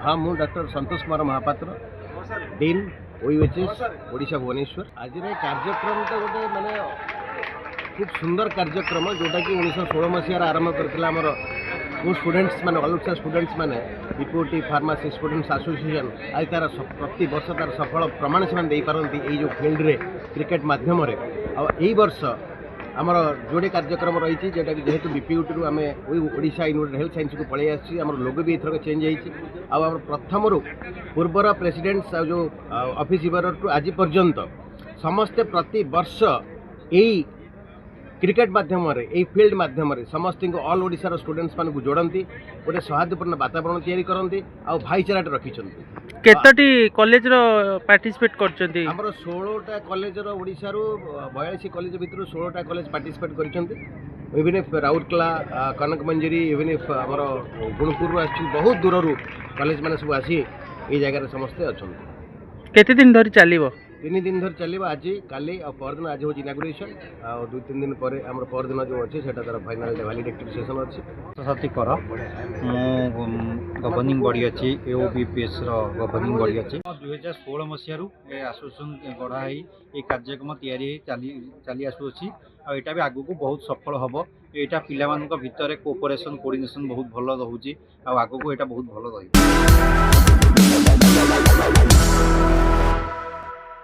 हाँ मु doctor Santosh Kumar Mahapatra dean ओयूएचएस Odisha Bhubaneswar आज कार्यक्रम तो गोटे माने खूब सुंदर कार्यक्रम जोटा कि 1916 मसीह आरंभ करथिला हमर जो स्टूडेंट्स माने ऑल स्टूडेंट्स माने बीपीओटी फार्मेसी स्टूडेंट्स एसोसिएशन आज तार प्रति वर्ष तार सफल प्रमाण से दे पारती ये जो फील्ड रे क्रिकेट माध्यम रे आ एई वर्ष आमर जोड़े कार्यक्रम रही जोटा कि जेहेतु बीपीयूटी आम ओडिशा यूनिवर्सिटी हेल्थ साइंस को पलि आसी लोगो भी एथरक चेंज होती प्रथम पूर्वर प्रेसिडेंट्स जो ऑफिस टू आज पर्यंत समस्ते प्रति वर्ष यही क्रिकेट माध्यम यही फील्ड माध्यम समस्त ऑल ओडिशा स्टूडेंट्स मान जोड़ती गोटे सौहार्दपूर्ण वातावरण तैयारी करती आ भाईचारा रखिंट केतोटी कॉलेज रो पार्टिसिपेट करछंती हमरो 16टा कॉलेज रो ओडिसा रो 42 कॉलेज भितर 16टा कॉलेज पार्टिसिपेट करछंती even if Rourkela Kanak Manjari even if हमरो गुणपुर आछि बहुत दूर रो कॉलेज माने सब आसी ए जगह रे समस्त अछंती केते दिन धरि चलिबो 3 दिन धरि चलिबो आज काली और परदिन आज हो इनागुरेशन और 2-3 दिन पर हमरो परदिन जो अछि सेटा तार फाइनल वैलिडिटी सेशन अछि सती कर मु गवर्निंग बॉडी अछि एओबीपीएस रो गवर्निंग बॉडी अछि 2016 मसिया रु ए एसोसिएशन गढ़ाई ए कार्यक्रम तयारी चली आसु अछि आ एटा भी आगु को बहुत सफल हबो एटा पिला मानक भितर कोऑपरेशन कोऑर्डिनेशन बहुत भलो रहउची आ आगु को एटा बहुत भलो रही।